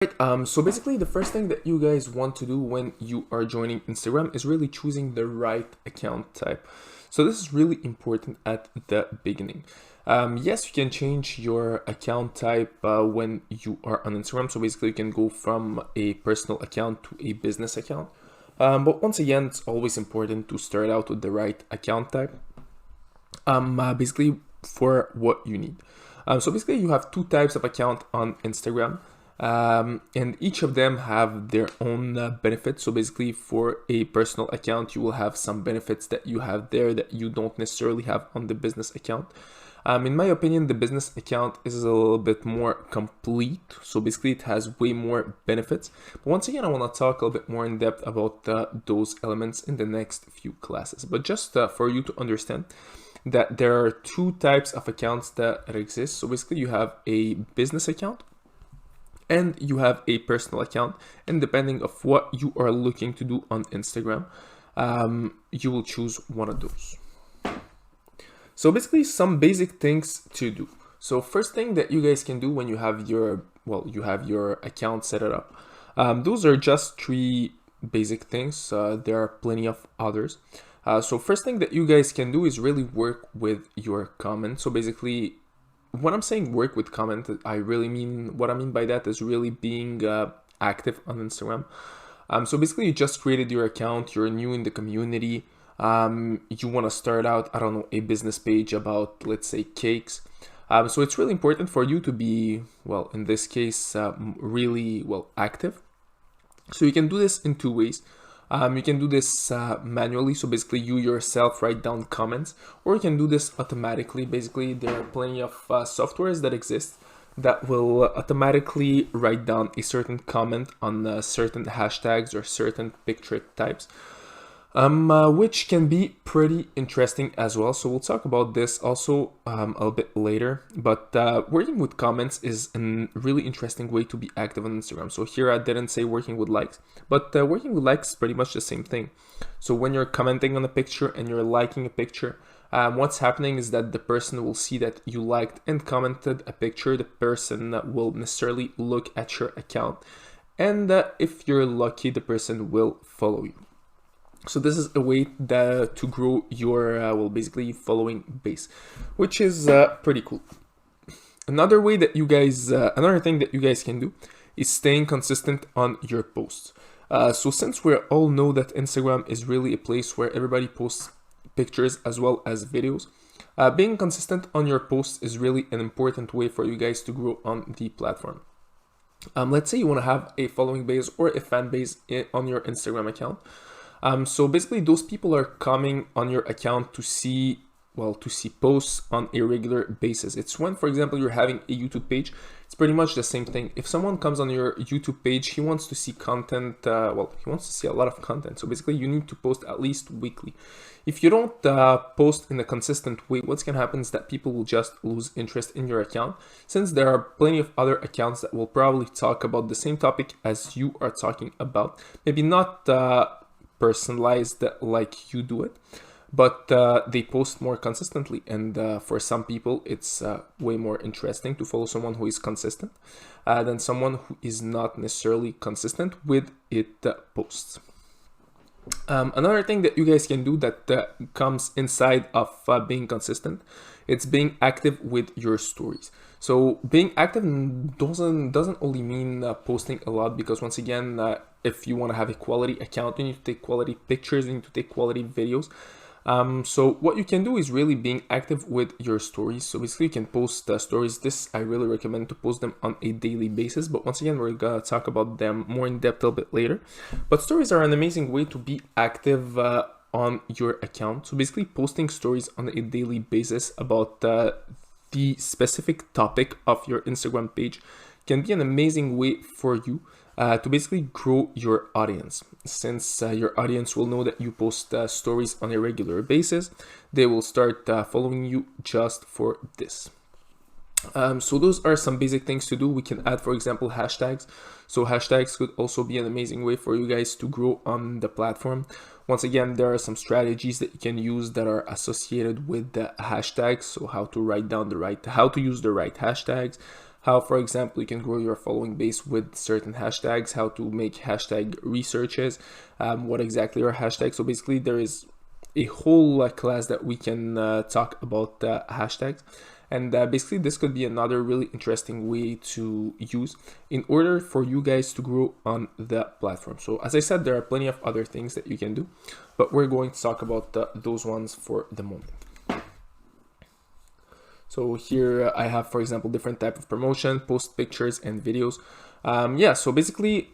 So basically the first thing that you guys want to do when you are joining Instagram is really choosing the right account type. So this is really important at the beginning. Yes, you can change your account type when you are on Instagram. So basically you can go from a personal account to a business account. But once again, it's always important to start out with the right account type. Basically for what you need. So basically you have two types of account on Instagram. And each of them have their own benefits. So basically for a personal account, you will have some benefits that you have there that you don't necessarily have on the business account. In my opinion, the business account is a little bit more complete. So basically it has way more benefits. But once again, I want to talk a little bit more in depth about those elements in the next few classes. But just for you to understand that there are two types of accounts that exist. So basically you have a business account and you have a personal account, and depending of what you are looking to do on Instagram, you will choose one of those. So basically some basic things to do. So first thing that you guys can do when you have your account set it up, those are just three basic things. There are plenty of others. So first thing that you guys can do is really work with your comments. So basically, when I'm saying work with comment, I really mean, what I mean by that is really being active on Instagram. So basically you just created your account, you're new in the community, you want to start out, I don't know, a business page about, let's say, cakes. So it's really important for you to be, well, in this case, really active. So you can do this in two ways. You can do this manually, so basically you yourself write down comments, or you can do this automatically. Basically, there are plenty of softwares that exist that will automatically write down a certain comment on certain hashtags or certain picture types, which can be pretty interesting as well. So we'll talk about this also a little bit later, but working with comments is a really interesting way to be active on Instagram. So here I didn't say working with likes, but working with likes is pretty much the same thing. So when you're commenting on a picture and you're liking a picture, what's happening is that the person will see that you liked and commented a picture. The person will necessarily look at your account, and if you're lucky, the person will follow you. So this is a way to grow your, basically following base, which is pretty cool. Another way that you guys, another thing that you guys can do is staying consistent on your posts. So since we all know that Instagram is really a place where everybody posts pictures as well as videos, being consistent on your posts is really an important way for you guys to grow on the platform. Let's say you want to have a following base or a fan base on your Instagram account. So basically those people are coming on your account to see posts on a regular basis. It's when, for example, you're having a YouTube page, it's pretty much the same thing. If someone comes on your YouTube page, he wants to see content, he wants to see a lot of content. So basically you need to post at least weekly. If you don't post in a consistent way, what's going to happen is that people will just lose interest in your account, since there are plenty of other accounts that will probably talk about the same topic as you are talking about. Maybe not personalized like you do it, but they post more consistently, and for some people it's way more interesting to follow someone who is consistent than someone who is not necessarily consistent with it posts. Another thing that you guys can do that comes inside of being consistent, it's being active with your stories. So being active doesn't only mean posting a lot, because once again, if you want to have a quality account, you need to take quality pictures, you need to take quality videos. So what you can do is really being active with your stories. So basically you can post stories. This, I really recommend to post them on a daily basis, but once again, we're gonna talk about them more in depth a little bit later. But stories are an amazing way to be active on your account. So basically posting stories on a daily basis about the specific topic of your Instagram page can be an amazing way for you to basically grow your audience. Since your audience will know that you post stories on a regular basis, they will start following you just for this. So those are some basic things to do. We can add, for example, hashtags. So hashtags could also be an amazing way for you guys to grow on the platform. Once again, there are some strategies that you can use that are associated with the hashtags. So how to write down how to use the right hashtags, how, for example, you can grow your following base with certain hashtags, how to make hashtag researches, what exactly are hashtags. So basically there is a whole class that we can talk about hashtags. And basically this could be another really interesting way to use in order for you guys to grow on the platform. So as I said, there are plenty of other things that you can do, but we're going to talk about those ones for the moment. So here I have, for example, different type of promotion, post pictures and videos. Yeah, so basically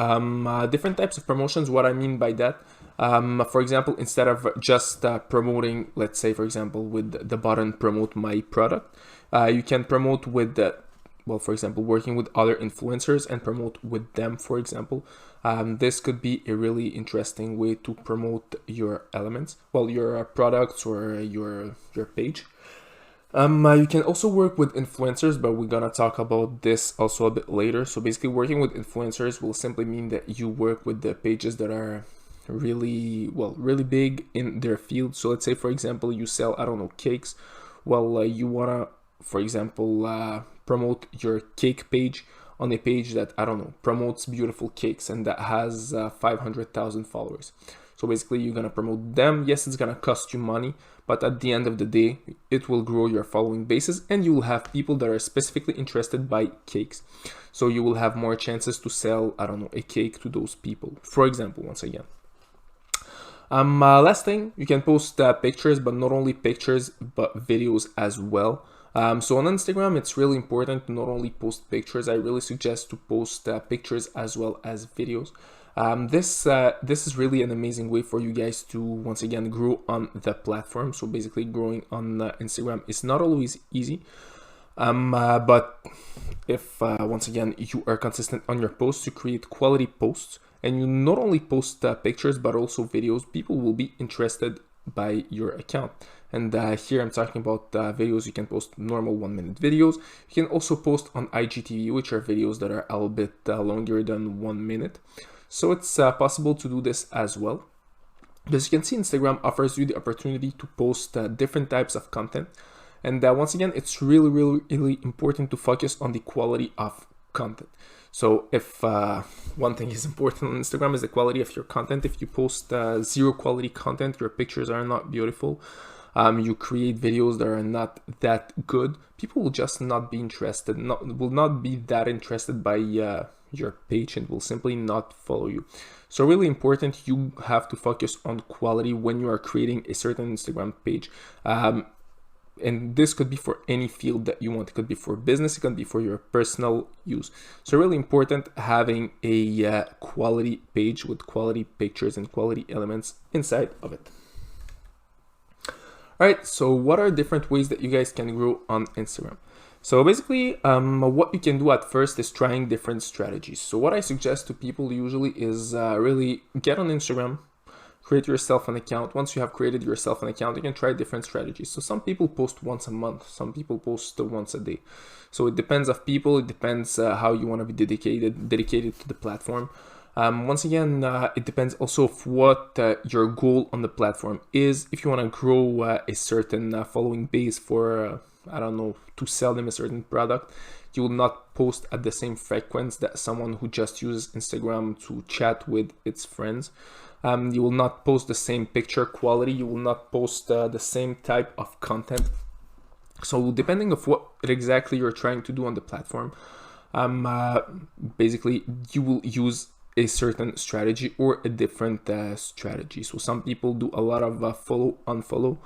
different types of promotions. What I mean by that, for example, instead of just promoting, let's say, for example, with the button promote my product, you can promote with well, for example, working with other influencers and promote with them, for example. This could be a really interesting way to promote your elements, well, your products or your page. You can also work with influencers, but we're gonna talk about this also a bit later. So basically working with influencers will simply mean that you work with the pages that are really big in their field. So let's say, for example, you sell, I don't know, cakes. Well, you wanna, for example, promote your cake page on a page that, I don't know, promotes beautiful cakes and that has 500,000 followers. So basically you're gonna promote them. Yes, it's gonna cost you money, but at the end of the day, it will grow your following bases and you will have people that are specifically interested by cakes. So you will have more chances to sell, I don't know, a cake to those people, for example, once again. Last thing, you can post pictures, but not only pictures, but videos as well. So on Instagram, it's really important to not only post pictures. I really suggest to post pictures as well as videos. This is really an amazing way for you guys to once again grow on the platform. So basically growing on Instagram is not always easy, but if once again you are consistent on your posts, you create quality posts, and you not only post pictures but also videos, people will be interested by your account. And here I'm talking about videos. You can post normal 1-minute videos. You can also post on IGTV, which are videos that are a little bit longer than 1 minute. So it's possible to do this as well. As you can see, Instagram offers you the opportunity to post different types of content. And once again, it's really important to focus on the quality of content. So if one thing is important on Instagram is the quality of your content. If you post zero quality content, your pictures are not beautiful, you create videos that are not that good, people will just not be interested, will not be that interested by your page and will simply not follow you. So really important, you have to focus on quality when you are creating a certain Instagram page. And this could be for any field that you want. It could be for business, it can be for your personal use. So really important having a quality page with quality pictures and quality elements inside of it. All right, so what are different ways that you guys can grow on Instagram? So basically, what you can do at first is trying different strategies. So what I suggest to people usually is really get on Instagram, create yourself an account. Once you have created yourself an account, you can try different strategies. So some people post once a month, some people post once a day. So it depends of people, it depends how you want to be dedicated to the platform. Once again, it depends also of what your goal on the platform is. If you want to grow a certain following base for, I don't know, to sell them a certain product, you will not post at the same frequency that someone who just uses Instagram to chat with its friends. You will not post the same picture quality. You will not post the same type of content. So depending of what exactly you're trying to do on the platform, basically you will use a certain strategy or a different strategy. So some people do a lot of follow unfollow,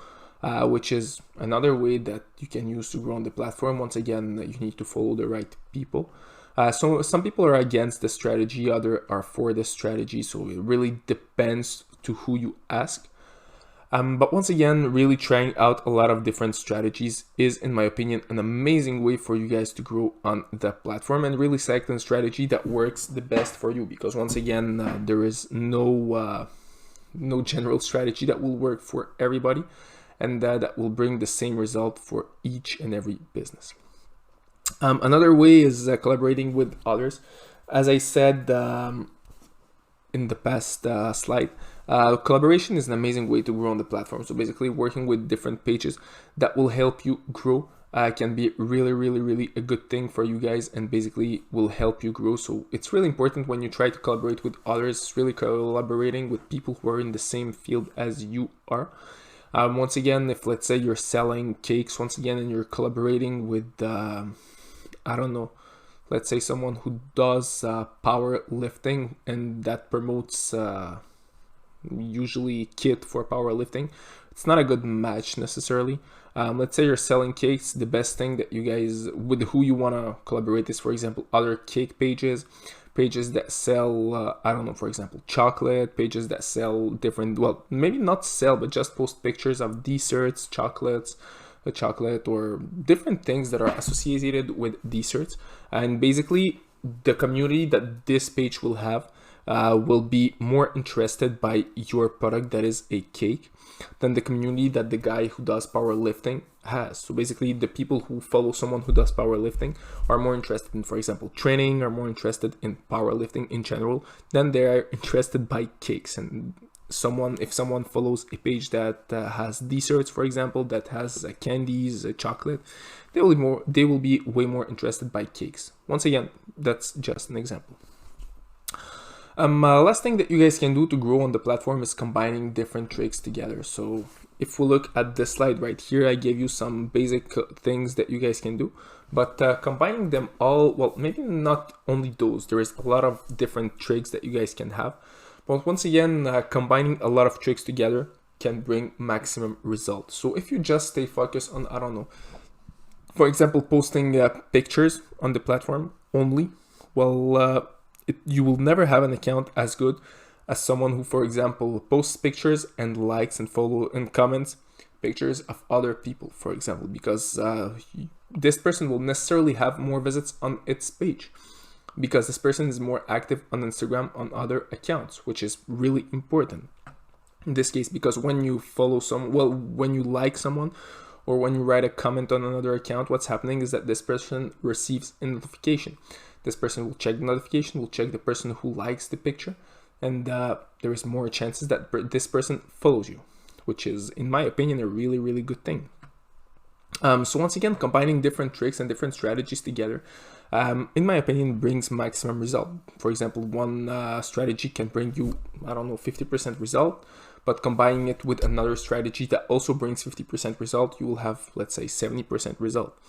which is another way that you can use to grow on the platform. Once again, you need to follow the right people. So some people are against the strategy, others are for the strategy. So it really depends to who you ask. But once again, really trying out a lot of different strategies is, in my opinion, an amazing way for you guys to grow on the platform and really select a strategy that works the best for you. Because once again, there is no general strategy that will work for everybody, and that will bring the same result for each and every business. Another way is collaborating with others. As I said in the past slide, collaboration is an amazing way to grow on the platform. So basically working with different pages that will help you grow can be really a good thing for you guys and basically will help you grow. So it's really important when you try to collaborate with others, really collaborating with people who are in the same field as you are. Once again, if let's say you're selling cakes once again and you're collaborating with I don't know, let's say someone who does powerlifting and that promotes usually kit for powerlifting, it's not a good match necessarily. Let's say you're selling cakes. The best thing that you guys, with who you want to collaborate is, for example, other cake pages that sell, I don't know, for example, chocolate, pages that sell different, well, maybe not sell, but just post pictures of desserts, chocolates, a chocolate, or different things that are associated with desserts. And basically, the community that this page will have will be more interested by your product that is a cake than the community that the guy who does powerlifting has. So basically, the people who follow someone who does powerlifting are more interested in, for example, training, are more interested in powerlifting in general than they are interested by cakes. And if someone follows a page that has desserts, for example, that has candies, chocolate, they will be way more interested by cakes. Once again, that's just an example. Last thing that you guys can do to grow on the platform is combining different tricks together. So if we look at this slide right here, I gave you some basic things that you guys can do, but combining them all, well, maybe not only those, there is a lot of different tricks that you guys can have. But once again, combining a lot of tricks together can bring maximum results. So if you just stay focused on, I don't know, for example, posting pictures on the platform only, well, you will never have an account as good as someone who, for example, posts pictures and likes and follow and comments pictures of other people, for example, because this person will necessarily have more visits on its page because this person is more active on Instagram on other accounts, which is really important in this case, because when you follow when you like someone or when you write a comment on another account, what's happening is that this person receives a notification. This person will check the notification, will check the person who likes the picture, and there is more chances that this person follows you, which is, in my opinion, a really good thing. So once again, combining different tricks and different strategies together, in my opinion, brings maximum result. For example, one strategy can bring you, I don't know, 50% result, but combining it with another strategy that also brings 50% result, you will have, let's say, 70% result,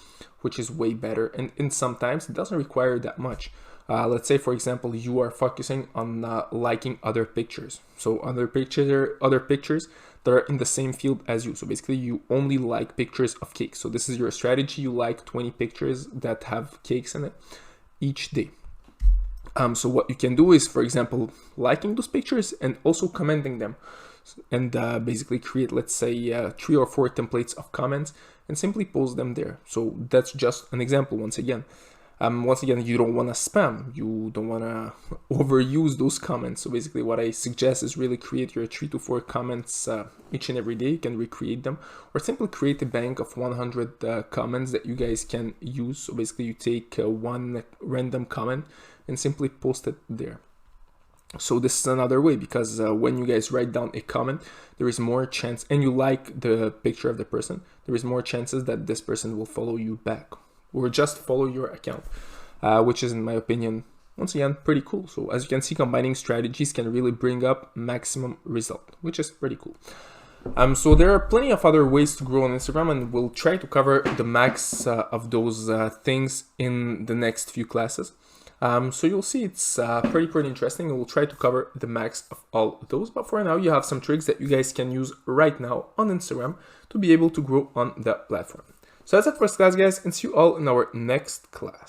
which is way better. And sometimes it doesn't require that much. Let's say, for example, you are focusing on liking other pictures. So other pictures that are in the same field as you. So basically, you only like pictures of cakes. So this is your strategy. You like 20 pictures that have cakes in it each day. So what you can do is, for example, liking those pictures and also commenting them. And basically create, let's say, 3 or 4 templates of comments and simply post them there. So that's just an example. Once again, you don't want to spam, you don't want to overuse those comments. So basically what I suggest is really create your 3 to 4 comments each and every day. You can recreate them or simply create a bank of 100 comments that you guys can use. So basically you take one random comment and simply post it there. So this is another way, because when you guys write down a comment, there is more chance, and you like the picture of the person, there is more chances that this person will follow you back or just follow your account, which is, in my opinion, once again, pretty cool. So as you can see, combining strategies can really bring up maximum result, which is pretty cool. So there are plenty of other ways to grow on Instagram, and we'll try to cover the max of those things in the next few classes. So you'll see it's pretty interesting, and we'll try to cover the max of all those. But for now, you have some tricks that you guys can use right now on Instagram to be able to grow on the platform. So that's it for this class, guys, and see you all in our next class.